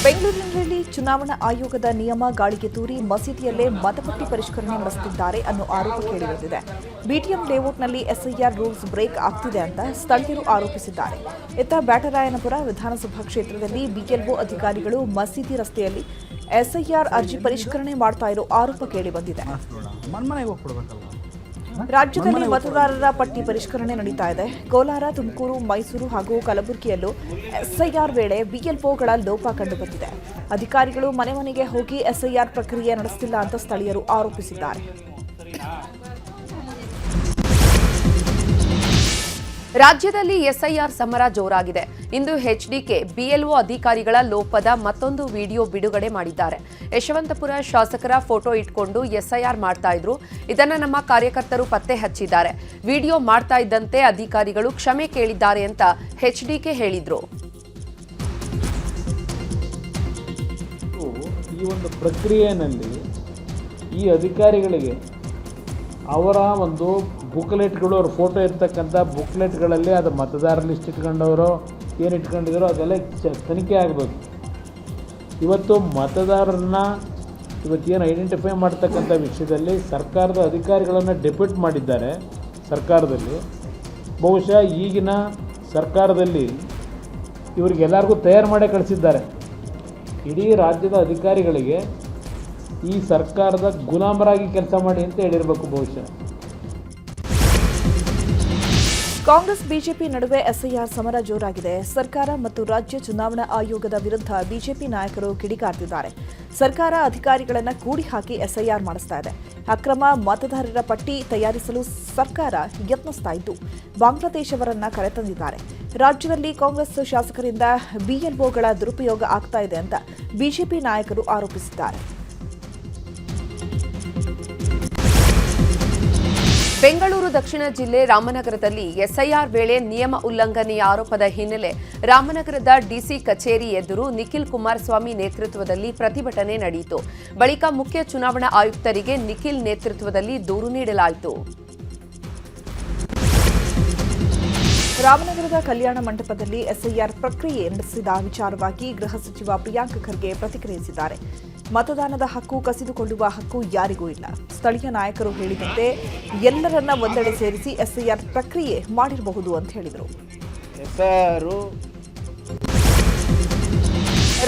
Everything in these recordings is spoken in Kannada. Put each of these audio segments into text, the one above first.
ಬೆಂಗಳೂರಿನಲ್ಲಿ ಚುನಾವಣಾ ಆಯೋಗದ ನಿಯಮ ಗಾಳಿಗೆ ತೂರಿ ಮಸೀದಿಯಲ್ಲೇ ಮತಪಟ್ಟಿ ಪರಿಷ್ಕರಣೆ ನಡೆಸುತ್ತಿದ್ದಾರೆ ಅನ್ನೋ ಆರೋಪ ಕೇಳಿಬಂದಿದೆ. ಬಿಟಿಎಂ ಲೇಔಟ್ನಲ್ಲಿ ಎಸ್ಐಆರ್ ರೂಲ್ಸ್ ಬ್ರೇಕ್ ಆಗ್ತಿದೆ ಅಂತ ಸ್ಥಳೀಯರು ಆರೋಪಿಸಿದ್ದಾರೆ. ಇತ್ತ ಬ್ಯಾಟರಾಯನಪುರ ವಿಧಾನಸಭಾ ಕ್ಷೇತ್ರದಲ್ಲಿ ಬಿಎಲ್ಒ ಅಧಿಕಾರಿಗಳು ಮಸೀದಿ ರಸ್ತೆಯಲ್ಲಿ ಎಸ್ಐಆರ್ ಅರ್ಜಿ ಪರಿಷ್ಕರಣೆ ಮಾಡ್ತಾ ಇರೋ ಆರೋಪ ಕೇಳಿಬಂದಿದೆ. ರಾಜ್ಯದಲ್ಲಿ ಮತದಾರರ ಪಟ್ಟಿ ಪರಿಷ್ಕರಣೆ ನಡೀತಾ ಇದೆ. ಕೋಲಾರ, ತುಮಕೂರು, ಮೈಸೂರು ಹಾಗೂ ಕಲಬುರಗಿಯಲ್ಲೂ ಎಸ್ಐಆರ್ ವೇಳೆ ಬಿಎಲ್ಒಗಳ ಲೋಪ ಕಂಡುಬಂದಿದೆ. ಅಧಿಕಾರಿಗಳು ಮನೆ ಮನೆಗೆ ಹೋಗಿ ಎಸ್ಐಆರ್ ಪ್ರಕ್ರಿಯೆ ನಡೆಸುತ್ತಿಲ್ಲ ಅಂತ ಸ್ಥಳೀಯರು ಆರೋಪಿಸಿದ್ದಾರೆ. ರಾಜ್ಯದಲ್ಲಿ ಎಸ್ಐಆರ್ ಸಮರ ಜೋರಾಗಿದೆ. ಇಂದು ಎಚ್ಡಿಕೆ ಬಿಎಲ್ಒ ಅಧಿಕಾರಿಗಳ ಲೋಪದ ಮತ್ತೊಂದು ವಿಡಿಯೋ ಬಿಡುಗಡೆ ಮಾಡಿದ್ದಾರೆ. ಯಶವಂತಪುರ ಶಾಸಕರ ಫೋಟೋ ಇಟ್ಕೊಂಡು ಎಸ್ಐಆರ್ ಮಾಡ್ತಾ ಇದ್ರು. ಇದನ್ನ ನಮ್ಮ ಕಾರ್ಯಕರ್ತರು ಪತ್ತೆ ಹಚ್ಚಿದ್ದಾರೆ. ವಿಡಿಯೋ ಮಾಡ್ತಾ ಇದ್ದಂತೆ ಅಧಿಕಾರಿಗಳು ಕ್ಷಮೆ ಕೇಳಿದ್ದಾರೆ ಅಂತ ಎಚ್ಡಿಕೆ ಹೇಳಿದ್ರು. ಈ ಒಂದು ಪ್ರಕ್ರಿಯೆಯಲ್ಲಿ ಈ ಅಧಿಕಾರಿಗಳಿಗೆ ಅವರ ಒಂದು ಬುಕ್ಲೆಟ್ಗಳು, ಅವ್ರ ಫೋಟೋ ಇರ್ತಕ್ಕಂಥ ಬುಕ್ಲೆಟ್ಗಳಲ್ಲಿ ಅದು ಮತದಾರ ಲಿಸ್ಟ್ ಇಟ್ಕೊಂಡವರು ಏನು ಇಟ್ಕೊಂಡಿದ್ದಾರೋ ಅದೆಲ್ಲ ತನಿಖೆ ಆಗಬೇಕು. ಇವತ್ತು ಮತದಾರರನ್ನ ಇವತ್ತೇನು ಐಡೆಂಟಿಫೈ ಮಾಡ್ತಕ್ಕಂಥ ವಿಷಯದಲ್ಲಿ ಸರ್ಕಾರದ ಅಧಿಕಾರಿಗಳನ್ನು ಡೆಪ್ಯೂಟ್ ಮಾಡಿದ್ದಾರೆ. ಸರ್ಕಾರದಲ್ಲಿ ಬಹುಶಃ ಈಗಿನ ಸರ್ಕಾರದಲ್ಲಿ ಇವರಿಗೆಲ್ಲರಿಗೂ ತಯಾರು ಮಾಡೇ ಕಳಿಸಿದ್ದಾರೆ. ಇಡೀ ರಾಜ್ಯದ ಅಧಿಕಾರಿಗಳಿಗೆ ಈ ಸರ್ಕಾರದ ಗುಲಾಮರಾಗಿ ಕೆಲಸ ಮಾಡಿ ಅಂತ ಹೇಳಿರಬೇಕು ಬಹುಶಃ. ಕಾಂಗ್ರೆಸ್ ಬಿಜೆಪಿ ನಡುವೆ ಎಸ್ಐಆರ್ ಸಮರ ಜೋರಾಗಿದೆ. ಸರ್ಕಾರ ಮತ್ತು ರಾಜ್ಯ ಚುನಾವಣಾ ಆಯೋಗದ ವಿರುದ್ಧ ಬಿಜೆಪಿ ನಾಯಕರು ಕಿಡಿಕಾರ್ತಿದ್ದಾರೆ. ಸರ್ಕಾರ ಅಧಿಕಾರಿಗಳನ್ನು ಕೂಡಿ ಹಾಕಿ ಎಸ್ಐಆರ್ ಮಾಡಿಸ್ತಾ ಇದೆ. ಅಕ್ರಮ ಮತದಾರರ ಪಟ್ಟಿ ತಯಾರಿಸಲು ಸರ್ಕಾರ ಯತ್ನಿಸ್ತಾ ಇದ್ದು ಬಾಂಗ್ಲಾದೇಶವರನ್ನ ಕರೆತಂದಿದ್ದಾರೆ. ರಾಜ್ಯದಲ್ಲಿ ಕಾಂಗ್ರೆಸ್ ಶಾಸಕರಿಂದ ಬಿಎಲ್ಒಗಳ ದುರುಪಯೋಗ ಆಗ್ತಾ ಇದೆ ಅಂತ ಬಿಜೆಪಿ ನಾಯಕರು ಆರೋಪಿಸಿದ್ದಾರೆ. ಬೆಂಗಳೂರು ದಕ್ಷಿಣ ಜಿಲ್ಲೆ ರಾಮನಗರದಲ್ಲಿ ಎಸ್ಐಆರ್ ವೇಳೆ ನಿಯಮ ಉಲ್ಲಂಘನೆಯ ಆರೋಪದ ಹಿನ್ನೆಲೆ ರಾಮನಗರದ ಡಿಸಿ ಕಚೇರಿ ಎದುರು ನಿಖಿಲ್ ಕುಮಾರಸ್ವಾಮಿ ನೇತೃತ್ವದಲ್ಲಿ ಪ್ರತಿಭಟನೆ ನಡೆಯಿತು. ಬಳಿಕ ಮುಖ್ಯ ಚುನಾವಣಾ ಆಯುಕ್ತರಿಗೆ ನಿಖಿಲ್ ನೇತೃತ್ವದಲ್ಲಿ ದೂರು ನೀಡಲಾಯಿತು. ರಾಮನಗರದ ಕಲ್ಯಾಣ ಮಂಟಪದಲ್ಲಿ ಎಸ್ಐಆರ್ ಪ್ರಕ್ರಿಯೆ ನಡೆಸಿದ ವಿಚಾರವಾಗಿ ಗೃಹ ಸಚಿವ ಪ್ರಿಯಾಂಕ್ ಖರ್ಗೆ ಪ್ರತಿಕ್ರಿಯಿಸಿದ್ದಾರೆ. ಮತದಾನದ ಹಕ್ಕು ಕಸಿದುಕೊಳ್ಳುವ ಹಕ್ಕು ಯಾರಿಗೂ ಇಲ್ಲ. ಸ್ಥಳೀಯ ನಾಯಕರು ಹೇಳಿದಂತೆ ಎಲ್ಲರನ್ನ ಒಂದೆಡೆ ಸೇರಿಸಿ ಎಸ್ಐಆರ್ ಪ್ರಕ್ರಿಯೆ ಮಾಡಿರಬಹುದು ಅಂತ ಹೇಳಿದರು.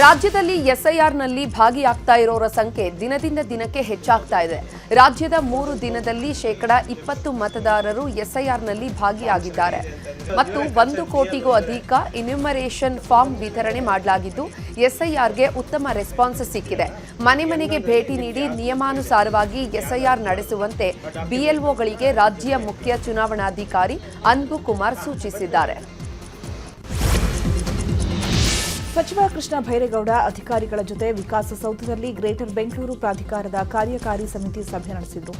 ರಾಜ್ಯದಲ್ಲಿ ಎಸ್ಐಆರ್ನಲ್ಲಿ ಭಾಗಿಯಾಗ್ತಾ ಇರೋರ ಸಂಖ್ಯೆ ದಿನದಿಂದ ದಿನಕ್ಕೆ ಹೆಚ್ಚಾಗ್ತಾ ಇದೆ. ರಾಜ್ಯದ 3 ದಿನದಲ್ಲಿ 20% ಮತದಾರರು ಎಸ್ಐಆರ್ನಲ್ಲಿ ಭಾಗಿಯಾಗಿದ್ದಾರೆ ಮತ್ತು 1 ಕೋಟಿಗೂ ಅಧಿಕ ಇನ್ಯುಮರೇಷನ್ ಫಾರ್ಮ್ ವಿತರಣೆ ಮಾಡಲಾಗಿದ್ದು ಎಸ್ಐಆರ್ಗೆ ಉತ್ತಮ ರೆಸ್ಪಾನ್ಸ್ ಸಿಕ್ಕಿದೆ. ಮನೆ ಮನೆಗೆ ಭೇಟಿ ನೀಡಿ ನಿಯಮಾನುಸಾರವಾಗಿ ಎಸ್ಐಆರ್ ನಡೆಸುವಂತೆ ಬಿಎಲ್ಒಗಳಿಗೆ ರಾಜ್ಯ ಮುಖ್ಯ ಚುನಾವಣಾಧಿಕಾರಿ ಅನ್ಬು ಕುಮಾರ್ ಸೂಚಿಸಿದ್ದಾರೆ. ಸಚಿವ ಕೃಷ್ಣ ಭೈರೇಗೌಡ ಅಧಿಕಾರಿಗಳ ಜೊತೆ ವಿಕಾಸಸೌಧದಲ್ಲಿ ಗ್ರೇಟರ್ ಬೆಂಗಳೂರು ಪ್ರಾಧಿಕಾರದ ಕಾರ್ಯಕಾರಿ ಸಮಿತಿ ಸಭೆ ನಡೆಸಿದರು.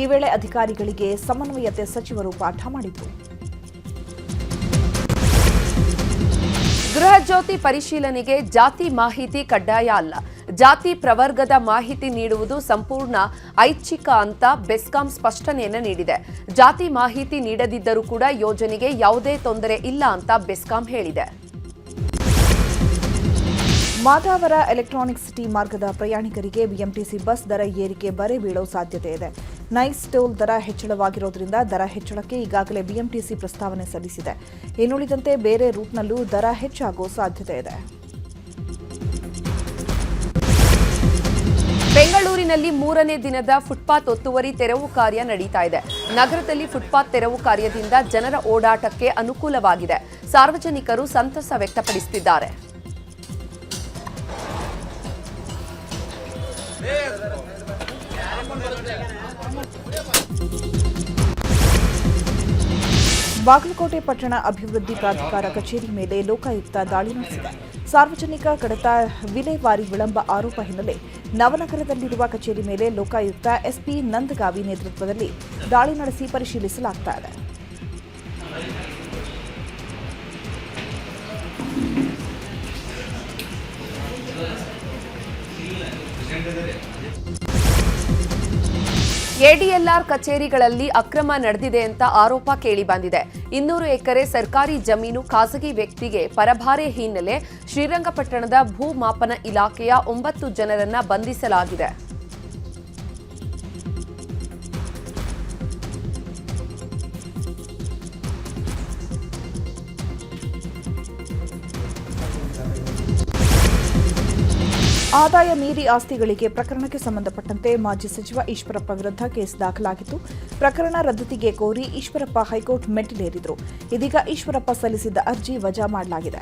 ಈ ವೇಳೆ ಅಧಿಕಾರಿಗಳಿಗೆ ಸಮನ್ವಯತೆ ಸಚಿವರು ಪಾಠ ಮಾಡಿದರು. ಗೃಹ ಜ್ಯೋತಿ ಪರಿಶೀಲನೆಗೆ ಜಾತಿ ಮಾಹಿತಿ ಕಡ್ಡಾಯ ಅಲ್ಲ. ಜಾತಿ ಪ್ರವರ್ಗದ ಮಾಹಿತಿ ನೀಡುವುದು ಸಂಪೂರ್ಣ ಐಚ್ಛಿಕ ಅಂತ ಬೆಸ್ಕಾಂ ಸ್ಪಷ್ಟನೆಯನ್ನು ನೀಡಿದೆ. ಜಾತಿ ಮಾಹಿತಿ ನೀಡದಿದ್ದರೂ ಕೂಡ ಯೋಜನೆಗೆ ಯಾವುದೇ ತೊಂದರೆ ಇಲ್ಲ ಅಂತ ಬೆಸ್ಕಾಂ ಹೇಳಿದೆ. ಮಾದಾವರ ಎಲೆಕ್ಟ್ರಾನಿಕ್ ಸಿಟಿ ಮಾರ್ಗದ ಪ್ರಯಾಣಿಕರಿಗೆ ಬಿಎಂಟಿಸಿ ಬಸ್ ದರ ಏರಿಕೆ ಬರೆ ಬೀಳೋ ಸಾಧ್ಯತೆ ಇದೆ. ನೈಸ್ ಟೋಲ್ ದರ ಹೆಚ್ಚಳವಾಗಿರೋದ್ರಿಂದ ದರ ಹೆಚ್ಚಳಕ್ಕೆ ಈಗಾಗಲೇ ಬಿಎಂಟಿಸಿ ಪ್ರಸ್ತಾವನೆ ಸಲ್ಲಿಸಿದೆ. ಇನ್ನುಳಿದಂತೆ ಬೇರೆ ರೂಟ್ನಲ್ಲೂ ದರ ಹೆಚ್ಚಾಗೋ ಸಾಧ್ಯತೆ ಇದೆ. ಬೆಂಗಳೂರಿನಲ್ಲಿ 3ನೇ ದಿನದ ಫುಟ್ಪಾತ್ ಒತ್ತುವರಿ ತೆರವು ಕಾರ್ಯ ನಡೀತಾ ಇದೆ. ನಗರದಲ್ಲಿ ಫುಟ್ಪಾತ್ ತೆರವು ಕಾರ್ಯದಿಂದ ಜನರ ಓಡಾಟಕ್ಕೆ ಅನುಕೂಲವಾಗಿದೆ. ಸಾರ್ವಜನಿಕರು ಸಂತಸ ವ್ಯಕ್ತಪಡಿಸುತ್ತಿದ್ದಾರೆ. ಬಾಗಲಕೋಟೆ ಪಟ್ಟಣ ಅಭಿವೃದ್ಧಿ ಪ್ರಾಧಿಕಾರ ಕಚೇರಿ ಮೇಲೆ ಲೋಕಾಯುಕ್ತ ದಾಳಿ ನಡೆಸಿದೆ. ಸಾರ್ವಜನಿಕ ಕಡತ ವಿಲೇವಾರಿ ವಿಳಂಬ ಆರೋಪ ಹಿನ್ನೆಲೆ ನವನಗರದಲ್ಲಿರುವ ಕಚೇರಿ ಮೇಲೆ ಲೋಕಾಯುಕ್ತ ಎಸ್ಪಿ ನಂದಗಾವಿ ನೇತೃತ್ವದಲ್ಲಿ ದಾಳಿ ನಡೆಸಿ ಪರಿಶೀಲಿಸಲಾಗ್ತಾ ಇದೆ. ಎಡಿಎಲ್ಆರ್ ಕಚೇರಿಗಳಲ್ಲಿ ಅಕ್ರಮ ನಡೆದಿದೆ ಅಂತ ಆರೋಪ ಕೇಳಿಬಂದಿದೆ. 200 ಎಕರೆ ಸರ್ಕಾರಿ ಜಮೀನು ಖಾಸಗಿ ವ್ಯಕ್ತಿಗೆ ಪರಭಾರೆ ಹಿನ್ನೆಲೆ ಶ್ರೀರಂಗಪಟ್ಟಣದ ಭೂ ಮಾಪನ ಇಲಾಖೆಯ 9 ಜನರನ್ನ ಬಂಧಿಸಲಾಗಿದೆ. ಆದಾಯ ಮೀರಿ ಆಸ್ತಿಗಳಿಗೆ ಪ್ರಕರಣಕ್ಕೆ ಸಂಬಂಧಪಟ್ಟಂತೆ ಮಾಜಿ ಸಚಿವ ಈಶ್ವರಪ್ಪ ವಿರುದ್ಧ ಕೇಸ್ ದಾಖಲಾಗಿತ್ತು. ಪ್ರಕರಣ ರದ್ದತಿಗೆ ಕೋರಿ ಈಶ್ವರಪ್ಪ ಹೈಕೋರ್ಟ್ ಮೆಟ್ಟಿಲೇರಿದ್ರು. ಇದೀಗ ಈಶ್ವರಪ್ಪ ಸಲ್ಲಿಸಿದ್ದ ಅರ್ಜಿ ವಜಾ ಮಾಡಲಾಗಿದೆ.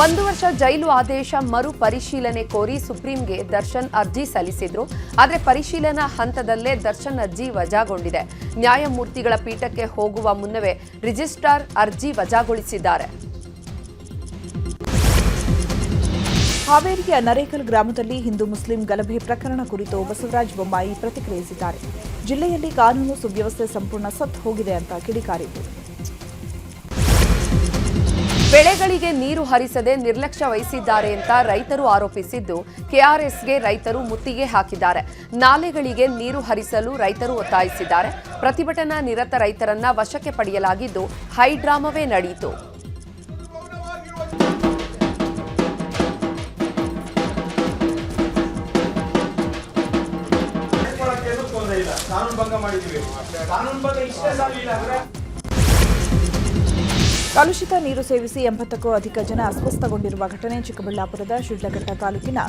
1 ವರ್ಷ ಜೈಲು ಆದೇಶ ಮರು ಪರಿಶೀಲನೆ ಕೋರಿ ಸುಪ್ರೀಂಗೆ ದರ್ಶನ್ ಅರ್ಜಿ ಸಲ್ಲಿಸಿದ್ರು. ಆದರೆ ಪರಿಶೀಲನಾ ಹಂತದಲ್ಲೇ ದರ್ಶನ್ ಅರ್ಜಿ ವಜಾಗೊಂಡಿದೆ. ನ್ಯಾಯಮೂರ್ತಿಗಳ ಪೀಠಕ್ಕೆ ಹೋಗುವ ಮುನ್ನವೇ ರಿಜಿಸ್ಟ್ರಾರ್ ಅರ್ಜಿ ವಜಾಗೊಳಿಸಿದ್ದಾರೆ. ಹಾವೇರಿಯ ನರೇಕಲ್ ಗ್ರಾಮದಲ್ಲಿ ಹಿಂದೂ ಮುಸ್ಲಿಂ ಗಲಭೆ ಪ್ರಕರಣ ಕುರಿತು ಬಸವರಾಜ ಬೊಮ್ಮಾಯಿ ಪ್ರತಿಕ್ರಿಯಿಸಿದ್ದಾರೆ. ಜಿಲ್ಲೆಯಲ್ಲಿ ಕಾನೂನು ಸುವ್ಯವಸ್ಥೆ ಸಂಪೂರ್ಣ ಸತ್ತು ಹೋಗಿದೆ ಅಂತ ಕಿಡಿಕಾರಿದರು. ಬೆಳೆಗಳಿಗೆ ನೀರು ಹರಿಸದೆ ನಿರ್ಲಕ್ಷ್ಯ ವಹಿಸಿದ್ದಾರೆ ಅಂತ ರೈತರು ಆರೋಪಿಸಿದ್ದು, ಕೆಆರ್ಎಸ್ಗೆ ರೈತರು ಮುತ್ತಿಗೆ ಹಾಕಿದ್ದಾರೆ. ನಾಲೆಗಳಿಗೆ ನೀರು ಹರಿಸಲು ರೈತರು ಒತ್ತಾಯಿಸಿದ್ದಾರೆ. ಪ್ರತಿಭಟನಾ ನಿರತ ರೈತರನ್ನ ವಶಕ್ಕೆ ಪಡೆಯಲಾಗಿದ್ದು, ಹೈಡ್ರಾಮವೇ ನಡೆಯಿತು. ಕಲುಷಿತ ನೀರು ಸೇವಿಸಿ 80ಕ್ಕೂ ಅಧಿಕ ಜನ ಅಸ್ವಸ್ಥಗೊಂಡಿರುವ ಘಟನೆ ಚಿಕ್ಕಬಳ್ಳಾಪುರದ ಶಿಡ್ಲಘಟ್ಟ ತಾಲೂಕಿನ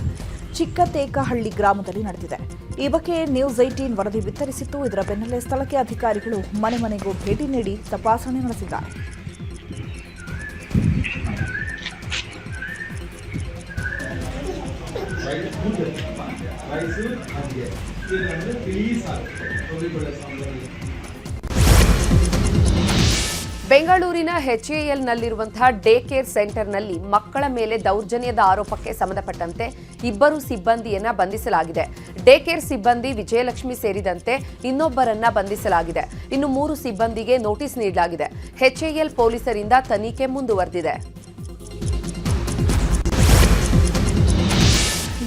ಚಿಕ್ಕತೇಕಹಳ್ಳಿ ಗ್ರಾಮದಲ್ಲಿ ನಡೆದಿದೆ. ಈ ಬಗ್ಗೆ ನ್ಯೂಸ್ 18 ವರದಿ ಬಿತ್ತರಿಸಿತ್ತು. ಇದರ ಬೆನ್ನಲ್ಲೇ ಸ್ಥಳಕ್ಕೆ ಅಧಿಕಾರಿಗಳು ಮನೆ ಮನೆಗೂ ಭೇಟಿ ನೀಡಿ ತಪಾಸಣೆ ನಡೆಸಿದ್ದಾರೆ. ಬೆಂಗಳೂರಿನ ಎಚ್ಎಎಲ್ನಲ್ಲಿರುವಂತಹ ಡೇ ಕೇರ್ ಸೆಂಟರ್ನಲ್ಲಿ ಮಕ್ಕಳ ಮೇಲೆ ದೌರ್ಜನ್ಯದ ಆರೋಪಕ್ಕೆ ಸಂಬಂಧಪಟ್ಟಂತೆ 2 ಸಿಬ್ಬಂದಿಯನ್ನ ಬಂಧಿಸಲಾಗಿದೆ. ಡೇ ಕೇರ್ ಸಿಬ್ಬಂದಿ ವಿಜಯಲಕ್ಷ್ಮಿ ಸೇರಿದಂತೆ ಇನ್ನೊಬ್ಬರನ್ನ ಬಂಧಿಸಲಾಗಿದೆ. ಇನ್ನು 3 ಸಿಬ್ಬಂದಿಗೆ ನೋಟಿಸ್ ನೀಡಲಾಗಿದೆ. ಎಚ್ಎಎಲ್ ಪೊಲೀಸರಿಂದ ತನಿಖೆ ಮುಂದುವರೆದಿದೆ.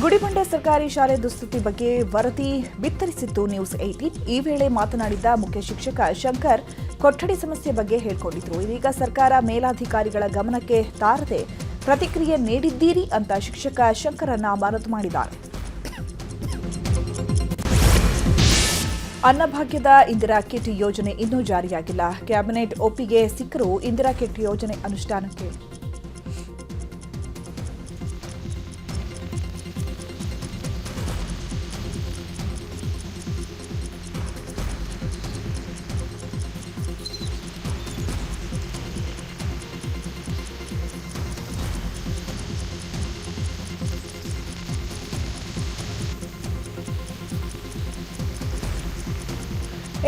ಗುಡಿಬಂಡೆ ಸರ್ಕಾರಿ ಶಾಲೆ ದುಸ್ಥಿತಿ ಬಗ್ಗೆ ವರದಿ ಬಿತ್ತರಿಸಿತ್ತು ನ್ಯೂಸ್ 18. ಈ ವೇಳೆ ಮಾತನಾಡಿದ ಮುಖ್ಯ ಶಿಕ್ಷಕ ಶಂಕರ್ ಕೊಠಡಿ ಸಮಸ್ಯೆ ಬಗ್ಗೆ ಹೇಳಿಕೊಂಡಿದ್ರು. ಇದೀಗ ಸರ್ಕಾರ ಮೇಲಾಧಿಕಾರಿಗಳ ಗಮನಕ್ಕೆ ತಾರದೆ ಪ್ರತಿಕ್ರಿಯೆ ನೀಡಿದ್ದೀರಿ ಅಂತ ಶಿಕ್ಷಕ ಶಂಕರನ್ನ ಅಮಾನತು ಮಾಡಿದ್ದಾರೆ. ಅನ್ನಭಾಗ್ಯದ ಇಂದಿರಾ ಕಿಟ್ ಯೋಜನೆ ಇನ್ನೂ ಜಾರಿಯಾಗಿಲ್ಲ. ಕ್ಯಾಬಿನೆಟ್ ಒಪ್ಪಿಗೆ ಸಿಕ್ಕರೂ ಇಂದಿರಾ ಕಿಟ್ ಯೋಜನೆ ಅನುಷ್ಠಾನಕ್ಕೆ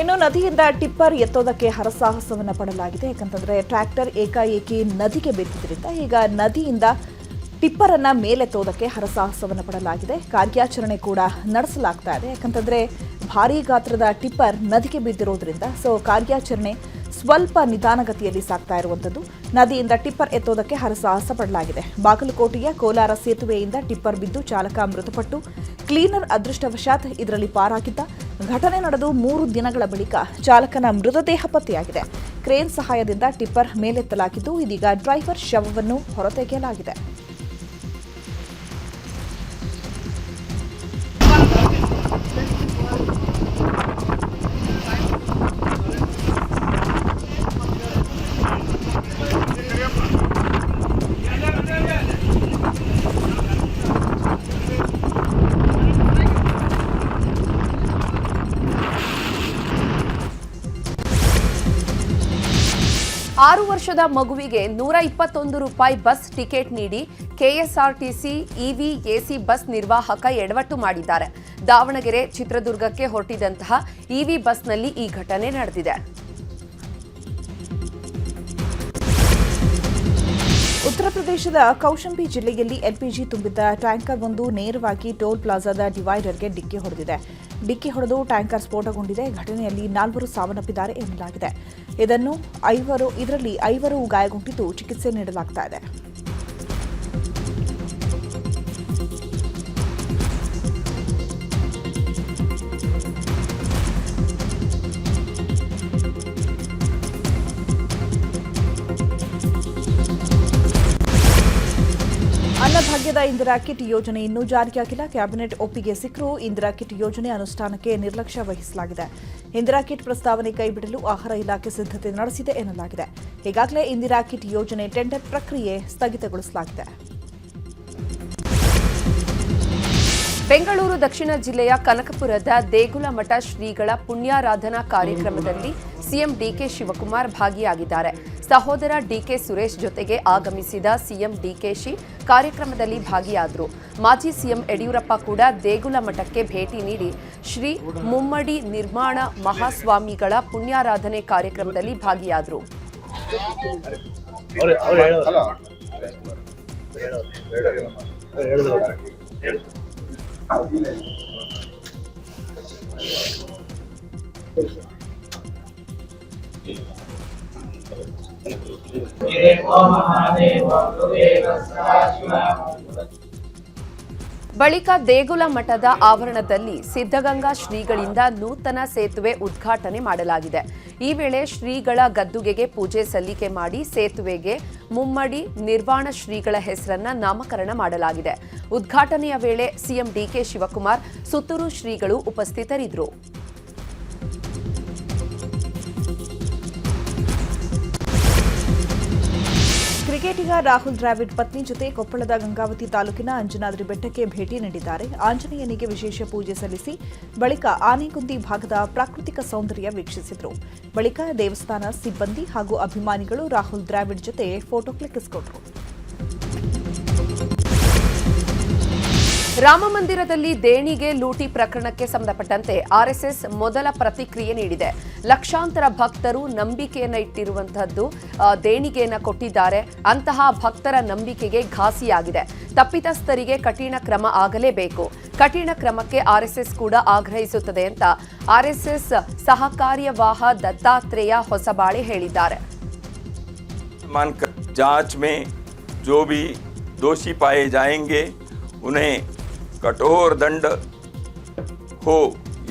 ಇನ್ನು ನದಿಯಿಂದ ಟಿಪ್ಪರ್ ಎತ್ತೋದಕ್ಕೆ ಹರಸಾಹಸವನ್ನು ಪಡಲಾಗಿದೆ. ಯಾಕಂತಂದ್ರೆ ಟ್ರ್ಯಾಕ್ಟರ್ ಏಕಾಏಕಿ ನದಿಗೆ ಬಿದ್ದಿದ್ದರಿಂದ ಈಗ ನದಿಯಿಂದ ಟಿಪ್ಪರ್ ಅನ್ನ ಮೇಲೆತ್ತೋದಕ್ಕೆ ಹರಸಾಹಸವನ್ನು ಪಡಲಾಗಿದೆ. ಕಾರ್ಯಾಚರಣೆ ಕೂಡ ನಡೆಸಲಾಗ್ತಾ ಇದೆ. ಯಾಕಂತಂದ್ರೆ ಭಾರೀ ಗಾತ್ರದ ಟಿಪ್ಪರ್ ನದಿಗೆ ಬಿದ್ದಿರೋದ್ರಿಂದ ಕಾರ್ಯಾಚರಣೆ ಸ್ವಲ್ಪ ನಿಧಾನಗತಿಯಲ್ಲಿ ಸಾಗ್ತಾ ಇರುವಂಥದ್ದು. ನದಿಯಿಂದ ಟಿಪ್ಪರ್ ಎತ್ತೋದಕ್ಕೆ ಹರಸಾಹಸ ಪಡಲಾಗಿದೆ. ಬಾಗಲಕೋಟೆಯ ಕೋಲಾರ ಸೇತುವೆಯಿಂದ ಟಿಪ್ಪರ್ ಬಿದ್ದು ಚಾಲಕ ಮೃತಪಟ್ಟು ಕ್ಲೀನರ್ ಅದೃಷ್ಟವಶಾತ್ ಇದರಲ್ಲಿ ಪಾರಾಗಿದ್ದ. ಘಟನೆ ನಡೆದು 3 ದಿನಗಳ ಬಳಿಕ ಚಾಲಕನ ಮೃತದೇಹ ಪತ್ತೆಯಾಗಿದೆ. ಕ್ರೇನ್ ಸಹಾಯದಿಂದ ಟಿಪ್ಪರ್ ಮೇಲೆತ್ತಲಾಗಿದ್ದು ಇದೀಗ ಡ್ರೈವರ್ ಶವವನ್ನು ಹೊರತೆಗೆಯಲಾಗಿದೆ. ಆರು ವರ್ಷದ ಮಗುವಿಗೆ 121 ರೂಪಾಯಿ ಬಸ್ ಟಿಕೆಟ್ ನೀಡಿ ಕೆಎಸ್ಆರ್ಟಿಸಿ ಇವಿ ಎಸಿ ಬಸ್ ನಿರ್ವಾಹಕ ಎಡವಟ್ಟು ಮಾಡಿದ್ದಾರೆ. ದಾವಣಗೆರೆ ಚಿತ್ರದುರ್ಗಕ್ಕೆ ಹೊರಟಿದ್ದಂತಹ ಇವಿ ಬಸ್ನಲ್ಲಿ ಈ ಘಟನೆ ನಡೆದಿದೆ. ಉತ್ತರ ಪ್ರದೇಶದ ಕೌಶಂಬಿ ಜಿಲ್ಲೆಯಲ್ಲಿ ಎಲ್ಪಿಜಿ ತುಂಬಿದ್ದ ಟ್ಯಾಂಕರ್ ಒಂದು ನೇರವಾಗಿ ಟೋಲ್ ಪ್ಲಾಜಾದ ಡಿವೈಡರ್ಗೆ ಡಿಕ್ಕಿ ಹೊಡೆದಿದೆ. ಡಿಕ್ಕಿ ಹೊಡೆದು ಟ್ಯಾಂಕರ್ ಸ್ಫೋಟಗೊಂಡಿದೆ. ಘಟನೆಯಲ್ಲಿ 4 ಸಾವನ್ನಪ್ಪಿದ್ದಾರೆ ಎನ್ನಲಾಗಿದೆ. ಇದರಲ್ಲಿ 5 ಗಾಯಗೊಂಡಿದ್ದು ಚಿಕಿತ್ಸೆ ನೀಡಲಾಗ್ತಾ ಇದೆ. ಅನ್ನಭಾಗ್ಯದ ಇಂದಿರಾ ಕಿಟ್ ಯೋಜನೆ ಇನ್ನೂ ಜಾರಿಯಾಗಿಲ್ಲ. ಕ್ಯಾಬಿನೆಟ್ ಒಪ್ಪಿಗೆ ಸಿಕ್ಕರೂ ಇಂದಿರಾ ಕಿಟ್ ಯೋಜನೆ ಅನುಷ್ಠಾನಕ್ಕೆ ನಿರ್ಲಕ್ಷ್ಯ ವಹಿಸಲಾಗಿದೆ. ಇಂದಿರಾ ಕಿಟ್ ಪ್ರಸ್ತಾವನೆ ಕೈಬಿಡಲು ಆಹಾರ ಇಲಾಖೆ ಸಿದ್ಧತೆ ನಡೆಸಿದೆ ಎನ್ನಲಾಗಿದೆ. ಈಗಾಗಲೇ ಇಂದಿರಾ ಕಿಟ್ ಯೋಜನೆ ಟೆಂಡರ್ ಪ್ರಕ್ರಿಯೆ ಸ್ಥಗಿತಗೊಳಿಸಲಾಗಿದೆ. ಬೆಂಗಳೂರು ದಕ್ಷಿಣ ಜಿಲ್ಲೆಯ ಕನಕಪುರದ ದೇಗುಲ ಮಠ ಶ್ರೀಗಳ ಪುಣ್ಯಾರಾಧನಾ ಕಾರ್ಯಕ್ರಮದಲ್ಲಿ ಸಿಎಂ ಡಿಕೆ ಶಿವಕುಮಾರ್ ಭಾಗಿಯಾಗಿದ್ದಾರೆ. ಸಹೋದರ ಡಿಕೆ ಸುರೇಶ್ ಜೊತೆಗೆ ಆಗಮಿಸಿದ ಸಿಎಂ ಡಿಕೆಶಿ ಕಾರ್ಯಕ್ರಮದಲ್ಲಿ ಭಾಗಿಯಾದರು. ಮಾಜಿ ಸಿಎಂ ಯಡಿಯೂರಪ್ಪ ಕೂಡ ದೇಗುಲ ಮಠಕ್ಕೆ ಭೇಟಿ ನೀಡಿ ಶ್ರೀ ಮುಮ್ಮಡಿ ನಿರ್ಮಾಣ ಮಹಾಸ್ವಾಮಿಗಳ ಪುಣ್ಯಾರಾಧನೆ ಕಾರ್ಯಕ್ರಮದಲ್ಲಿ ಭಾಗಿಯಾದರು. ಬಳಿಕ ದೇಗುಲ ಮಠದ ಆವರಣದಲ್ಲಿ ಸಿದ್ಧಗಂಗಾ ಶ್ರೀಗಳಿಂದ ನೂತನ ಸೇತುವೆ ಉದ್ಘಾಟನೆ ಮಾಡಲಾಗಿದೆ. ಈ ವೇಳೆ ಶ್ರೀಗಳ ಗದ್ದುಗೆಗೆ ಪೂಜೆ ಸಲ್ಲಿಕೆ ಮಾಡಿ ಸೇತುವೆಗೆ ಮುಮ್ಮಡಿ ನಿರ್ವಾಣ ಶ್ರೀಗಳ ಹೆಸರನ್ನ ನಾಮಕರಣ ಮಾಡಲಾಗಿದೆ. ಉದ್ಘಾಟನೆಯ ವೇಳೆ ಸಿಎಂ ಡಿಕೆ ಶಿವಕುಮಾರ್, ಸುತ್ತೂರು ಶ್ರೀಗಳು ಉಪಸ್ಥಿತರಿದ್ದರು. ಕ್ರಿಕೆಟಿಗ ರಾಹುಲ್ ದ್ರಾವಿಡ್ ಪತ್ನಿ ಜೊತೆ ಕೊಪ್ಪಳದ ಗಂಗಾವತಿ ತಾಲೂಕಿನ ಅಂಜನಾದ್ರಿ ಬೆಟ್ಟಕ್ಕೆ ಭೇಟಿ ನೀಡಿದ್ದಾರೆ. ಆಂಜನೇಯನಿಗೆ ವಿಶೇಷ ಪೂಜೆ ಸಲ್ಲಿಸಿ ಬಳಿಕ ಆನೆಗುಂದಿ ಭಾಗದ ಪ್ರಾಕೃತಿಕ ಸೌಂದರ್ಯ ವೀಕ್ಷಿಸಿದರು. ಬಳಿಕ ದೇವಸ್ಥಾನ ಸಿಬ್ಬಂದಿ ಹಾಗೂ ಅಭಿಮಾನಿಗಳು ರಾಹುಲ್ ದ್ರಾವಿಡ್ ಜೊತೆ ಫೋಟೋ ಕ್ಲಿಕ್ಕಿಸಿಕೊಂಡರು. ರಾಮಮಂದಿರದಲ್ಲಿ ದೇಣಿಗೆ ಲೂಟಿ ಪ್ರಕರಣಕ್ಕೆ ಸಂಬಂಧಪಟ್ಟಂತೆ ಆರ್ಎಸ್ಎಸ್ ಮೊದಲ ಪ್ರತಿಕ್ರಿಯೆ ನೀಡಿದೆ. ಲಕ್ಷಾಂತರ ಭಕ್ತರು ನಂಬಿಕೆಯನ್ನು ಇಟ್ಟಿರುವಂತಹದ್ದು, ದೇಣಿಗೆಯನ್ನು ಕೊಟ್ಟಿದ್ದಾರೆ. ಅಂತಹ ಭಕ್ತರ ನಂಬಿಕೆಗೆ ಘಾಸಿಯಾಗಿದೆ. ತಪ್ಪಿತಸ್ಥರಿಗೆ ಕಠಿಣ ಕ್ರಮ ಆಗಲೇಬೇಕು. ಕಠಿಣ ಕ್ರಮಕ್ಕೆ ಆರ್ಎಸ್ಎಸ್ ಕೂಡ ಆಗ್ರಹಿಸುತ್ತದೆ ಅಂತ ಆರ್ಎಸ್ಎಸ್ ಸಹ ಕಾರ್ಯವಾಹ ದತ್ತಾತ್ರೇಯ ಹೊಸಬಾಳೆ ಹೇಳಿದ್ದಾರೆ. जांच में जो भी दोषी पाए जाएंगे उन्हें कठोर दंड हो,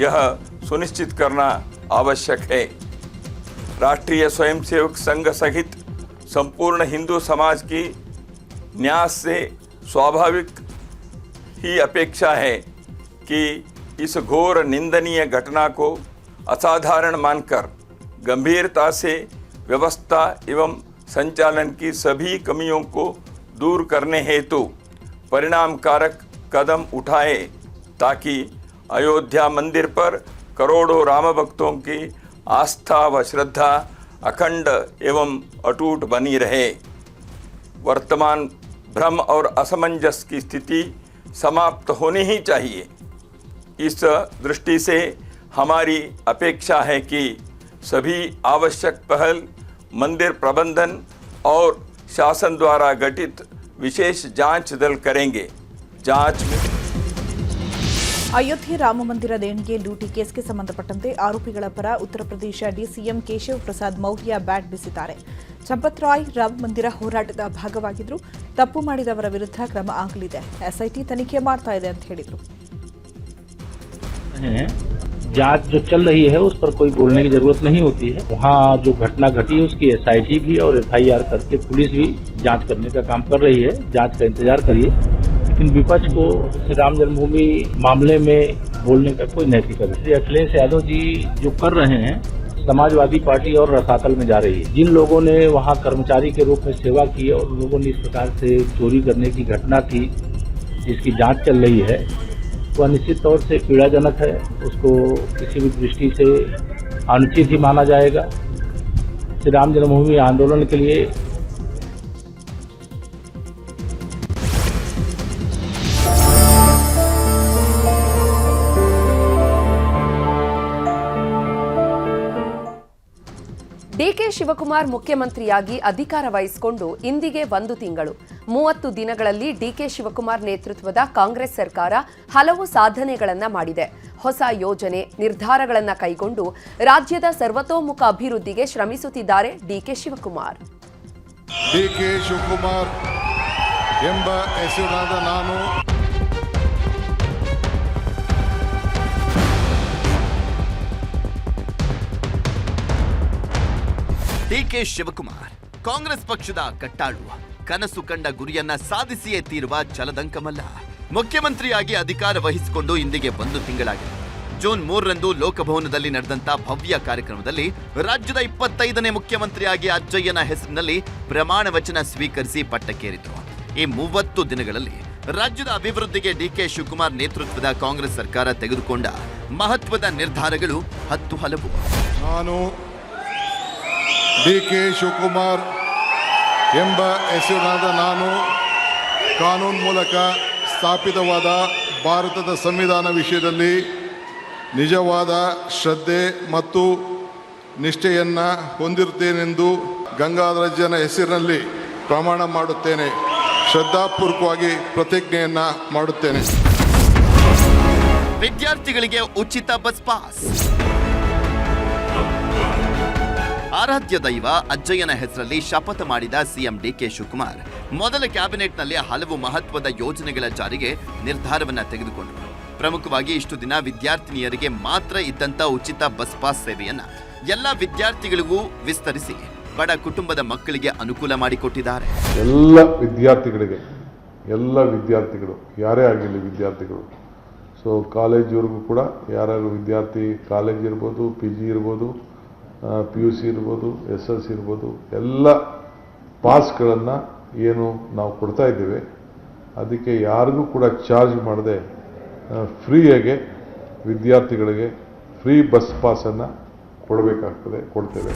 यह सुनिश्चित करना आवश्यक है. राष्ट्रीय स्वयंसेवक संघ सहित संपूर्ण हिंदू समाज की न्यास से स्वाभाविक ही अपेक्षा है कि इस घोर निंदनीय घटना को असाधारण मानकर गंभीरता से व्यवस्था एवं संचालन की सभी कमियों को दूर करने हेतु परिणामकारक कदम उठाए, ताकि अयोध्या मंदिर पर करोड़ों राम भक्तों की आस्था व श्रद्धा अखंड एवं अटूट बनी रहे. वर्तमान भ्रम और असमंजस की स्थिति समाप्त होनी ही चाहिए. इस दृष्टि से हमारी अपेक्षा है कि सभी आवश्यक पहल मंदिर प्रबंधन और शासन द्वारा गठित विशेष जांच दल करेंगे. जांच में ಅಯೋಧ್ಯೆ ರಾಮಮಂದಿರ ದೇಣಿಗೆ ಲೂಟಿ ಕೇಸ್ಗೆ ಸಂಬಂಧಪಟ್ಟಂತೆ ಆರೋಪಿಗಳ ಪರ ಉತ್ತರ ಪ್ರದೇಶ ಡಿಸಿಎಂ ಕೇಶವ್ ಪ್ರಸಾದ್ ಮೌರ್ಯ ಬ್ಯಾಟ್ ಬೀಸಿದ್ದಾರೆ. ಚಂಪತ್ ರಾಯ್ ರಾಮಮಂದಿರ ಹೋರಾಟದ ಭಾಗವಾಗಿದ್ರು, ತಪ್ಪು ಮಾಡಿದವರ ವಿರುದ್ಧ ಕ್ರಮ ಆಗಲಿದೆ. ಎಸ್ಐಟಿ ತನಿಖೆ ಮಾಡ್ತಾ ಇದೆ ಅಂತ ಹೇಳಿದರು. जांच जो चल रही है उस पर कोई बोलने की जरूरत नहीं होती है. वहाँ जो घटना घटी है उसकी एसआईटी भी और एफआईआर करके पुलिस भी जांच करने का काम कर रही है. जांच का इंतजार करिए. लेकिन विपक्ष को श्री राम जन्मभूमि मामले में बोलने का कोई नैतिक अधिकार. श्री अखिलेश यादव जी जो कर रहे हैं, समाजवादी पार्टी और रसातल में जा रही है. जिन लोगों ने वहाँ कर्मचारी के रूप में सेवा की और लोगों ने इस प्रकार से चोरी करने की घटना थी जिसकी जांच चल रही है, वह निश्चित तौर से पीड़ाजनक है. उसको किसी भी दृष्टि से अनुचित ही माना जाएगा. श्री राम जन्मभूमि आंदोलन के लिए ಡಿಕೆ ಶಿವಕುಮಾರ್ ಮುಖ್ಯಮಂತ್ರಿಯಾಗಿ ಅಧಿಕಾರ ವಹಿಸಿಕೊಂಡು ಇಂದಿಗೆ 1 ತಿಂಗಳು. 30 ದಿನಗಳಲ್ಲಿ ಡಿಕೆ ಶಿವಕುಮಾರ್ ನೇತೃತ್ವದ ಕಾಂಗ್ರೆಸ್ ಸರ್ಕಾರ ಹಲವು ಸಾಧನೆಗಳನ್ನು ಮಾಡಿದೆ. ಹೊಸ ಯೋಜನೆ, ನಿರ್ಧಾರಗಳನ್ನು ಕೈಗೊಂಡು ರಾಜ್ಯದ ಸರ್ವತೋಮುಖ ಅಭಿವೃದ್ಧಿಗೆ ಶ್ರಮಿಸುತ್ತಿದ್ದಾರೆ ಡಿಕೆ ಶಿವಕುಮಾರ್. ಡಿಕೆ ಶಿವಕುಮಾರ್ ಎಂಬ ಹೆಸರಾದ ನಾನು ಡಿಕೆ ಶಿವಕುಮಾರ್ ಕಾಂಗ್ರೆಸ್ ಪಕ್ಷದ ಕಟ್ಟಾಳು ಕನಸು ಕಂಡ ಗುರಿಯನ್ನ ಸಾಧಿಸಿಯೇ ತೀರುವ ಛಲದಂಕಮಲ್ಲ. ಮುಖ್ಯಮಂತ್ರಿಯಾಗಿ ಅಧಿಕಾರ ವಹಿಸಿಕೊಂಡು ಇಂದಿಗೆ 1 ತಿಂಗಳಾಗಿದೆ. ಜೂನ್ 3ರಂದು ಲೋಕಭವನದಲ್ಲಿ ನಡೆದಂತ ಭವ್ಯ ಕಾರ್ಯಕ್ರಮದಲ್ಲಿ ರಾಜ್ಯದ 25ನೇ ಮುಖ್ಯಮಂತ್ರಿಯಾಗಿ ಅಜ್ಜಯ್ಯನ ಹೆಸರಿನಲ್ಲಿ ಪ್ರಮಾಣ ವಚನ ಸ್ವೀಕರಿಸಿ ಪಟ್ಟಕ್ಕೇರಿದ್ರು. ಈ 30 ದಿನಗಳಲ್ಲಿ ರಾಜ್ಯದ ಅಭಿವೃದ್ಧಿಗೆ ಡಿಕೆ ಶಿವಕುಮಾರ್ ನೇತೃತ್ವದ ಕಾಂಗ್ರೆಸ್ ಸರ್ಕಾರ ತೆಗೆದುಕೊಂಡ ಮಹತ್ವದ ನಿರ್ಧಾರಗಳು 10 ಹಲವು. ನಾನು ಡಿಕೆ ಶಿವಕುಮಾರ್ ಎಂಬ ಹೆಸರಿನಾದ ನಾನು ಕಾನೂನು ಮೂಲಕ ಸ್ಥಾಪಿತವಾದ ಭಾರತದ ಸಂವಿಧಾನ ವಿಷಯದಲ್ಲಿ ನಿಜವಾದ ಶ್ರದ್ಧೆ ಮತ್ತು ನಿಷ್ಠೆಯನ್ನು ಹೊಂದಿರುತ್ತೇನೆಂದು ಗಂಗಾಧರಜ್ಜನ ಹೆಸರಿನಲ್ಲಿ ಪ್ರಮಾಣ ಮಾಡುತ್ತೇನೆ. ಶ್ರದ್ಧಾಪೂರ್ವಕವಾಗಿ ಪ್ರತಿಜ್ಞೆಯನ್ನು ಮಾಡುತ್ತೇನೆ. ವಿದ್ಯಾರ್ಥಿಗಳಿಗೆ ಉಚಿತ ಬಸ್ ಪಾಸ್. ಆರಾಧ್ಯ ದೈವ ಅಜ್ಜಯ್ಯನ ಹೆಸರಲ್ಲಿ ಶಪಥ ಮಾಡಿದ ಸಿಎಂ ಡಿಕೆ ಶಿವಕುಮಾರ್ ಮೊದಲ ಕ್ಯಾಬಿನೆಟ್ನಲ್ಲಿ ಹಲವು ಮಹತ್ವದ ಯೋಜನೆಗಳ ಜಾರಿಗೆ ನಿರ್ಧಾರವನ್ನ ತೆಗೆದುಕೊಂಡರು. ಪ್ರಮುಖವಾಗಿ ಇಷ್ಟು ದಿನ ವಿದ್ಯಾರ್ಥಿನಿಯರಿಗೆ ಮಾತ್ರ ಇದ್ದಂತ ಉಚಿತ ಬಸ್ ಪಾಸ್ ಸೇವೆಯನ್ನ ಎಲ್ಲ ವಿದ್ಯಾರ್ಥಿಗಳಿಗೂ ವಿಸ್ತರಿಸಿ ಬಡ ಕುಟುಂಬದ ಮಕ್ಕಳಿಗೆ ಅನುಕೂಲ ಮಾಡಿಕೊಟ್ಟಿದ್ದಾರೆ. ಎಲ್ಲ ವಿದ್ಯಾರ್ಥಿಗಳು ಯಾರೇ ಆಗಿರಲಿ ವಿದ್ಯಾರ್ಥಿಗಳು, ಸೊ ಕಾಲೇಜ್ವರೆಗೂ ಕೂಡ ಯಾರ್ಯಾರು ವಿದ್ಯಾರ್ಥಿ ಕಾಲೇಜ್ ಇರ್ಬೋದು, PG ಇರ್ಬೋದು, PUC ಇರ್ಬೋದು, SSLC ಇರ್ಬೋದು, ಎಲ್ಲ ಪಾಸ್ಗಳನ್ನು ಏನು ನಾವು ಕೊಡ್ತಾ ಇದ್ದೇವೆ ಅದಕ್ಕೆ ಯಾರಿಗೂ ಕೂಡ ಚಾರ್ಜ್ ಮಾಡದೆ ಫ್ರೀಯಾಗೆ ವಿದ್ಯಾರ್ಥಿಗಳಿಗೆ ಫ್ರೀ ಬಸ್ ಪಾಸನ್ನು ಕೊಡ್ತೇವೆ.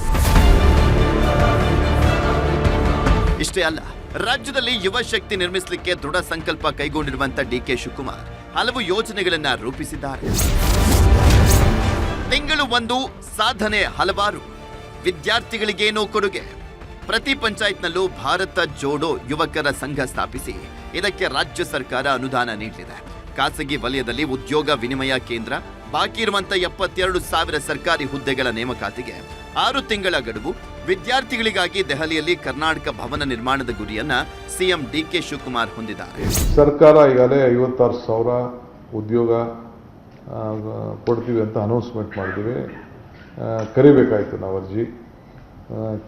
ಇಷ್ಟೇ ಅಲ್ಲ, ರಾಜ್ಯದಲ್ಲಿ ಯುವ ಶಕ್ತಿ ನಿರ್ಮಿಸಲಿಕ್ಕೆ ದೃಢ ಸಂಕಲ್ಪ ಕೈಗೊಂಡಿರುವಂತ ಡಿಕೆ ಶಿವಕುಮಾರ್ ಹಲವು ಯೋಜನೆಗಳನ್ನ ರೂಪಿಸಿದ್ದಾರೆ. ತಿಂಗಳು 1 ಸಾಧನೆ ಹಲವಾರು. ವಿದ್ಯಾರ್ಥಿಗಳಿಗೇನೋ ಕೊಡುಗೆ. ಪ್ರತಿ ಪಂಚಾಯತ್ನಲ್ಲೂ ಭಾರತ ಜೋಡೋ ಯುವಕರ ಸಂಘ ಸ್ಥಾಪಿಸಿ ಇದಕ್ಕೆ ರಾಜ್ಯ ಸರ್ಕಾರ ಅನುದಾನ ನೀಡಲಿದೆ. ಖಾಸಗಿ ವಲಯದಲ್ಲಿ ಉದ್ಯೋಗ ವಿನಿಮಯ ಕೇಂದ್ರ. ಬಾಕಿ ಇರುವಂತ 72,000 ಸರ್ಕಾರಿ ಹುದ್ದೆಗಳ ನೇಮಕಾತಿಗೆ 6 ತಿಂಗಳ ಗಡುವು. ವಿದ್ಯಾರ್ಥಿಗಳಿಗಾಗಿ ದೆಹಲಿಯಲ್ಲಿ ಕರ್ನಾಟಕ ಭವನ ನಿರ್ಮಾಣದ ಗುರಿಯನ್ನ ಸಿಎಂ ಡಿಕೆ ಶಿವಕುಮಾರ್ ಹೊಂದಿದ್ದಾರೆ. ಸರ್ಕಾರ ಈಗಾಗಲೇ 56,000 ಉದ್ಯೋಗ ಕೊಡ್ತೀವಿ ಅಂತ ಅನೌನ್ಸ್ಮೆಂಟ್ ಮಾಡಿದ್ದೀವಿ. ಕರಿಬೇಕಾಯಿತು ನಾವು ಅರ್ಜಿ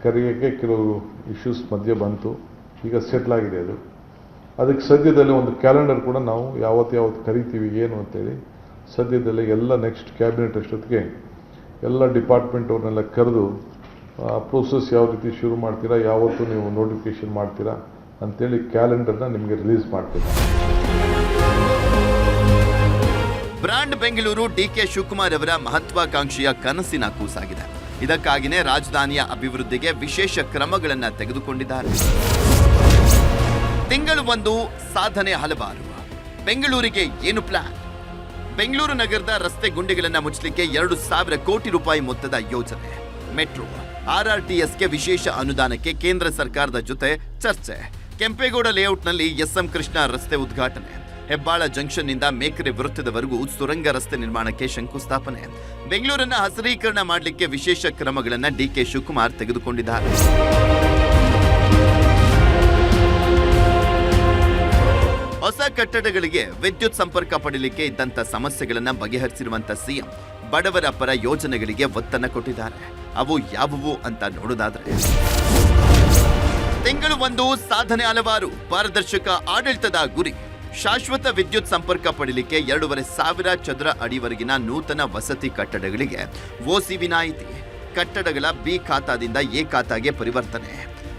ಕರೆಯೋಕ್ಕೆ ಕೆಲವು ಇಶ್ಯೂಸ್ ಮಧ್ಯೆ ಬಂತು. ಈಗ ಸೆಟ್ಲ್ ಆಗಿದೆ ಅದು. ಅದಕ್ಕೆ ಸದ್ಯದಲ್ಲೇ ಒಂದು ಕ್ಯಾಲೆಂಡರ್ ಕೂಡ ನಾವು ಯಾವತ್ತು ಕರಿತೀವಿ ಏನು ಅಂತೇಳಿ ಸದ್ಯದಲ್ಲೇ ಎಲ್ಲ ನೆಕ್ಸ್ಟ್ ಕ್ಯಾಬಿನೆಟ್ ಅಷ್ಟೊತ್ತಿಗೆ ಎಲ್ಲ ಡಿಪಾರ್ಟ್ಮೆಂಟ್ ಅವ್ರನ್ನೆಲ್ಲ ಕರೆದು ಪ್ರೋಸೆಸ್ ಯಾವ ರೀತಿ ಶುರು ಮಾಡ್ತೀರಾ, ಯಾವತ್ತು ನೀವು ನೋಟಿಫಿಕೇಶನ್ ಮಾಡ್ತೀರಾ ಅಂತೇಳಿ ಕ್ಯಾಲೆಂಡರ್ನ ನಿಮಗೆ ರಿಲೀಸ್ ಮಾಡ್ತೀವಿ. ಬ್ರಾಂಡ್ ಬೆಂಗಳೂರು ಡಿಕೆ ಶಿವಕುಮಾರ್ ಅವರ ಮಹತ್ವಾಕಾಂಕ್ಷೆಯ ಕನಸಿನ ಕೂಸಾಗಿದೆ. ಇದಕ್ಕಾಗಿಯೇ ರಾಜಧಾನಿಯ ಅಭಿವೃದ್ಧಿಗೆ ವಿಶೇಷ ಕ್ರಮಗಳನ್ನ ತೆಗೆದುಕೊಂಡಿದ್ದಾರೆ. ತಿಂಗಳು 1 ಸಾಧನೆ ಹಲವಾರು. ಬೆಂಗಳೂರಿಗೆ ಏನು ಪ್ಲಾನ್? ಬೆಂಗಳೂರು ನಗರದ ರಸ್ತೆ ಗುಂಡಿಗಳನ್ನು ಮುಚ್ಚಲಿಕ್ಕೆ 2,000 ಕೋಟಿ ರೂಪಾಯಿ ಮೊತ್ತದ ಯೋಜನೆ. ಮೆಟ್ರೋ RRTSಗೆ ವಿಶೇಷ ಅನುದಾನಕ್ಕೆ ಕೇಂದ್ರ ಸರ್ಕಾರದ ಜೊತೆ ಚರ್ಚೆ. ಕೆಂಪೇಗೌಡ ಲೇಔಟ್ನಲ್ಲಿ SM ಕೃಷ್ಣ ರಸ್ತೆ ಉದ್ಘಾಟನೆ. ಹೆಬ್ಬಾಳ ಜಂಕ್ಷನ್ನಿಂದ ಮೇಕೆರೆ ವೃತ್ತದವರೆಗೂ ಸುರಂಗ ರಸ್ತೆ ನಿರ್ಮಾಣಕ್ಕೆ ಶಂಕುಸ್ಥಾಪನೆ. ಬೆಂಗಳೂರನ್ನ ಹಸಿರೀಕರಣ ಮಾಡಲಿಕ್ಕೆ ವಿಶೇಷ ಕ್ರಮಗಳನ್ನು ಡಿಕೆ ಶಿವಕುಮಾರ್ ತೆಗೆದುಕೊಂಡಿದ್ದಾರೆ. ಹೊಸ ಕಟ್ಟಡಗಳಿಗೆ ವಿದ್ಯುತ್ ಸಂಪರ್ಕ ಪಡೆಯಲಿಕ್ಕೆ ಇದ್ದಂತ ಸಮಸ್ಯೆಗಳನ್ನು ಬಗೆಹರಿಸಿರುವಂತ ಸಿಎಂ ಬಡವರ ಪರ ಯೋಜನೆಗಳಿಗೆ ಒತ್ತನ್ನ ಕೊಟ್ಟಿದ್ದಾರೆ. ಅವು ಯಾವುವು ಅಂತ ನೋಡೋದಾದ್ರೆ, ತಿಂಗಳು 1 ಸಾಧನೆ ಹಲವಾರು. ಪಾರದರ್ಶಕ ಆಡಳಿತದ ಗುರಿ. ಶಾಶ್ವತ ವಿದ್ಯುತ್ ಸಂಪರ್ಕ ಪಡೆಯಲಿಕ್ಕೆ 2,500 ಚದರ ಅಡಿವರೆಗಿನ ನೂತನ ವಸತಿ ಕಟ್ಟಡಗಳಿಗೆ OC ವಿನಾಯಿತಿ. ಕಟ್ಟಡಗಳ B ಖಾತಾದಿಂದ A ಖಾತಾಗೆ ಪರಿವರ್ತನೆ.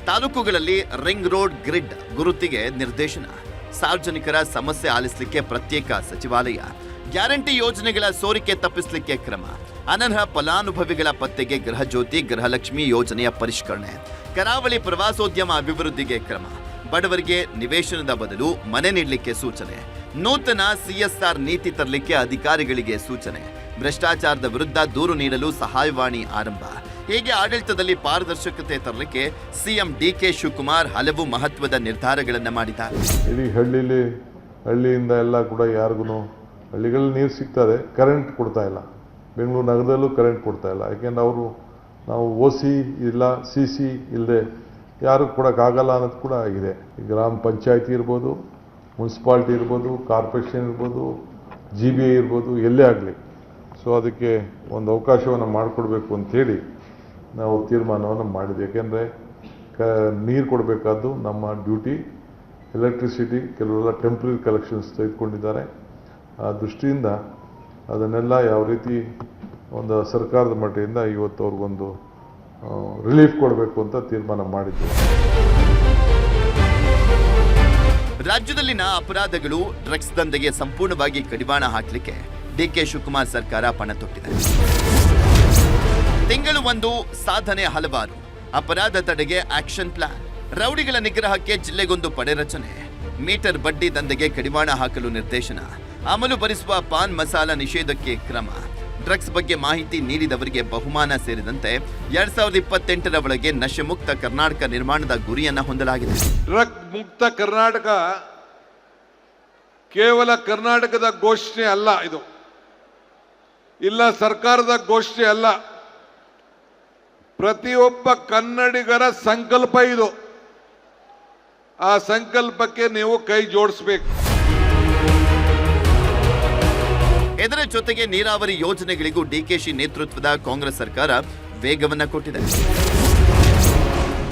ತಾಲೂಕುಗಳಲ್ಲಿ ರಿಂಗ್ ರೋಡ್ ಗ್ರಿಡ್ ಗುರುತಿಗೆ ನಿರ್ದೇಶನ. ಸಾರ್ವಜನಿಕರ ಸಮಸ್ಯೆ ಆಲಿಸಲಿಕ್ಕೆ ಪ್ರತ್ಯೇಕ ಸಚಿವಾಲಯ. ಗ್ಯಾರಂಟಿ ಯೋಜನೆಗಳ ಸೋರಿಕೆ ತಪ್ಪಿಸಲಿಕ್ಕೆ ಕ್ರಮ. ಅನರ್ಹ ಫಲಾನುಭವಿಗಳ ಪತ್ತೆಗೆ ಗೃಹಜ್ಯೋತಿ ಗೃಹಲಕ್ಷ್ಮಿ ಯೋಜನೆಯ ಪರಿಷ್ಕರಣೆ. ಕರಾವಳಿ ಪ್ರವಾಸೋದ್ಯಮ ಅಭಿವೃದ್ಧಿಗೆ ಕ್ರಮ. ಬಡವರಿಗೆ ನಿವೇಶನದ ಬದಲು ಮನೆ ನೀಡಲಿಕ್ಕೆ ಸೂಚನೆ. ನೂತನ CSR ನೀತಿ ತರಲಿಕ್ಕೆ ಅಧಿಕಾರಿಗಳಿಗೆ ಸೂಚನೆ. ಭ್ರಷ್ಟಾಚಾರದ ವಿರುದ್ಧ ದೂರು ನೀಡಲು ಸಹಾಯವಾಣಿ ಆರಂಭ. ಹೀಗೆ ಆಡಳಿತದಲ್ಲಿ ಪಾರದರ್ಶಕತೆ ತರಲಿಕ್ಕೆ ಸಿಎಂ ಡಿಕೆ ಶಿವಕುಮಾರ್ ಹಲವು ಮಹತ್ವದ ನಿರ್ಧಾರಗಳನ್ನು ಮಾಡಿದ್ದಾರೆ. ಇಡೀ ಹಳ್ಳಿಯಿಂದ ಎಲ್ಲ ಕೂಡ ಯಾರಿಗೂ ಹಳ್ಳಿಗಳಲ್ಲಿ ನೀರು ಸಿಗ್ತದೆ, ಕರೆಂಟ್ ಕೊಡ್ತಾ ಇಲ್ಲ. ಬೆಂಗಳೂರು ನಗರದಲ್ಲೂ ಕರೆಂಟ್ ಕೊಡ್ತಾ ಇಲ್ಲ. ಯಾಕೆಂದ್ರೆ ನಾವು OC ಇಲ್ಲ, CC ಇಲ್ಲದೆ ಯಾರು ಕೊಡೋಕ್ಕಾಗಲ್ಲ ಅನ್ನೋದು ಕೂಡ ಆಗಿದೆ. ಗ್ರಾಮ ಪಂಚಾಯತಿ ಇರ್ಬೋದು, ಮುನ್ಸಿಪಾಲ್ಟಿ ಇರ್ಬೋದು, ಕಾರ್ಪೊರೇಷನ್ ಇರ್ಬೋದು, GBA ಇರ್ಬೋದು, ಎಲ್ಲೇ ಆಗಲಿ. ಸೊ ಅದಕ್ಕೆ ಒಂದು ಅವಕಾಶವನ್ನು ಮಾಡಿಕೊಡ್ಬೇಕು ಅಂಥೇಳಿ ನಾವು ತೀರ್ಮಾನವನ್ನು ಮಾಡಿದ್ವಿ. ಯಾಕೆಂದರೆ ನೀರು ಕೊಡಬೇಕಾದ್ದು ನಮ್ಮ ಡ್ಯೂಟಿ. ಎಲೆಕ್ಟ್ರಿಸಿಟಿ ಕೆಲವೆಲ್ಲ ಟೆಂಪ್ರರಿ ಕಲೆಕ್ಷನ್ಸ್ ತೆಗೆದುಕೊಂಡಿದ್ದಾರೆ. ಆ ದೃಷ್ಟಿಯಿಂದ ಅದನ್ನೆಲ್ಲ ಯಾವ ರೀತಿ ಒಂದು ಸರ್ಕಾರದ ಮಟ್ಟಿಂದ ಇವತ್ತು ಅವ್ರಿಗೊಂದು ರಿಲೀಫ್ ಕೊಡಬೇಕು ಅಂತ ತೀರ್ಮಾನ ಮಾಡಿದ್ದು. ರಾಜ್ಯದಲ್ಲಿನ ಅಪರಾಧಗಳು, ಡ್ರಗ್ಸ್ ದಂಧೆಗೆ ಸಂಪೂರ್ಣವಾಗಿ ಕಡಿವಾಣ ಹಾಕಲಿಕ್ಕೆ ಡಿಕೆ ಶಿವಕುಮಾರ್ ಸರ್ಕಾರ ಪಣ ತೊಟ್ಟಿದೆ. ತಿಂಗಳು ಒಂದು, ಸಾಧನೆ ಹಲವಾರು. ಅಪರಾಧ ತಡೆಗೆ ಆಕ್ಷನ್ ಪ್ಲಾನ್. ರೌಡಿಗಳ ನಿಗ್ರಹಕ್ಕೆ ಜಿಲ್ಲೆಗೊಂದು ಪಡೆ ರಚನೆ. ಮೀಟರ್ ಬಡ್ಡಿ ದಂಧೆಗೆ ಕಡಿವಾಣ ಹಾಕಲು ನಿರ್ದೇಶನ. ಅಮಲು ಭರಿಸುವ ಪಾನ್ ಮಸಾಲ ನಿಷೇಧಕ್ಕೆ ಕ್ರಮ. ಡ್ರಗ್ಸ್ ಬಗ್ಗೆ ಮಾಹಿತಿ ನೀಡಿದವರಿಗೆ ಬಹುಮಾನ ಸೇರಿದಂತೆ 2028ರ ಒಳಗೆ ನಶೆ ಮುಕ್ತ ಕರ್ನಾಟಕ ನಿರ್ಮಾಣದ ಗುರಿಯನ್ನ ಹೊಂದಲಾಗಿದೆ. ಡ್ರಗ್ ಮುಕ್ತ ಕರ್ನಾಟಕ ಕೇವಲ ಕರ್ನಾಟಕದ ಘೋಷಣೆ ಅಲ್ಲ, ಇದು ಇಲ್ಲ ಸರ್ಕಾರದ ಘೋಷಣೆ ಅಲ್ಲ, ಪ್ರತಿಯೊಬ್ಬ ಕನ್ನಡಿಗರ ಸಂಕಲ್ಪ ಇದು. ಆ ಸಂಕಲ್ಪಕ್ಕೆ ನೀವು ಕೈ ಜೋಡಿಸಬೇಕು. ಇದರ ಜೊತೆಗೆ ನೀರಾವರಿ ಯೋಜನೆಗಳಿಗೂ ಡಿಕೆಶಿ ನೇತೃತ್ವದ ಕಾಂಗ್ರೆಸ್ ಸರ್ಕಾರ ವೇಗವನ್ನ ಕೊಟ್ಟಿದೆ.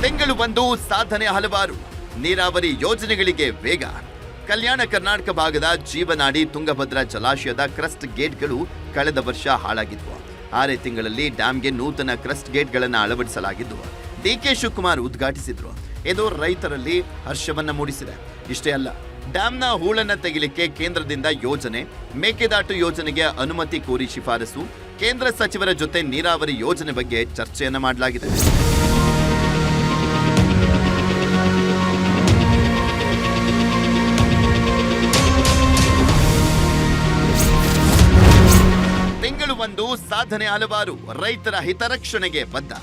ತಿಂಗಳು ಒಂದು, ಸಾಧನೆ ಹಲವಾರು. ನೀರಾವರಿ ಯೋಜನೆಗಳಿಗೆ ವೇಗ. ಕಲ್ಯಾಣ ಕರ್ನಾಟಕ ಭಾಗದ ಜೀವನಾಡಿ ತುಂಗಭದ್ರಾ ಜಲಾಶಯದ ಕ್ರಸ್ಟ್ ಗೇಟ್ಗಳು ಕಳೆದ ವರ್ಷ ಹಾಳಾಗಿದ್ವು. 6 ತಿಂಗಳಲ್ಲಿ ಡ್ಯಾಂಗೆ ನೂತನ ಕ್ರಸ್ಟ್ ಗೇಟ್ಗಳನ್ನು ಅಳವಡಿಸಲಾಗಿದ್ದು ಡಿಕೆ ಶಿವಕುಮಾರ್ ಉದ್ಘಾಟಿಸಿದ್ರು. ಇದು ರೈತರಲ್ಲಿ ಹರ್ಷವನ್ನ ಮೂಡಿಸಿದೆ. ಇಷ್ಟೇ ಅಲ್ಲ, ಡ್ಯಾಂನ ಹೂಳನ್ನ ತೆಗಿಲಿಕ್ಕೆ ಕೇಂದ್ರದಿಂದ ಯೋಜನೆ, ಮೇಕೆದಾಟು ಯೋಜನೆಗೆ ಅನುಮತಿ ಕೋರಿ ಶಿಫಾರಸು. ಕೇಂದ್ರ ಸಚಿವರ ಜೊತೆ ನೀರಾವರಿ ಯೋಜನೆ ಬಗ್ಗೆ ಚರ್ಚೆಯನ್ನ ಮಾಡಲಾಗಿದೆ. ತಿಂಗಳು ಒಂದು, ಸಾಧನೆ ಹಲವಾರು. ರೈತರ ಹಿತರಕ್ಷಣೆಗೆ ಬದ್ಧ.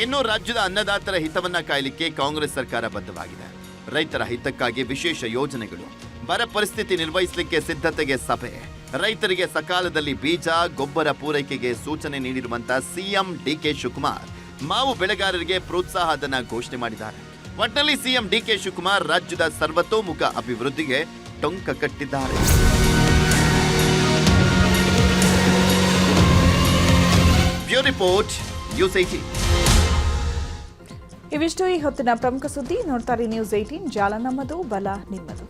ಇನ್ನು ರಾಜ್ಯದ ಅನ್ನದಾತರ ಹಿತವನ್ನ ಕಾಯಲಿಕ್ಕೆ ಕಾಂಗ್ರೆಸ್ ಸರ್ಕಾರ ಬದ್ಧವಾಗಿದೆ. ರೈತರ ಹಿತಕ್ಕಾಗಿ ವಿಶೇಷ ಯೋಜನೆಗಳು, ಬರ ಪರಿಸ್ಥಿತಿ ನಿರ್ವಹಿಸಲಿಕ್ಕೆ ಸಿದ್ಧತೆಗೆ ಸಭೆ, ರೈತರಿಗೆ ಸಕಾಲದಲ್ಲಿ ಬೀಜ, ಗೊಬ್ಬರ ಪೂರೈಕೆಗೆ ಸೂಚನೆ ನೀಡಿರುವಂತಹ ಸಿಎಂ ಡಿಕೆ ಶಿವಕುಮಾರ್ ಮಾವು ಬೆಳೆಗಾರರಿಗೆ ಪ್ರೋತ್ಸಾಹಧನ ಘೋಷಣೆ ಮಾಡಿದ್ದಾರೆ. ಒಟ್ಟಿನಲ್ಲಿ ಸಿಎಂ ಡಿಕೆ ಶಿವಕುಮಾರ್ ರಾಜ್ಯದ ಸರ್ವತೋಮುಖ ಅಭಿವೃದ್ಧಿಗೆ ಟೊಂಕ ಕಟ್ಟಿದ್ದಾರೆ. Bureau report, news 18. ಇವಿಷ್ಟು ಈ ಹೊತ್ತಿನ ಪ್ರಮುಖ ಸುದ್ದಿ. ನೋಡ್ತಾರೆ ನ್ಯೂಸ್ 18, ಜಾಲ ನಮ್ಮದು, ಬಲ ನಿಮ್ಮದು.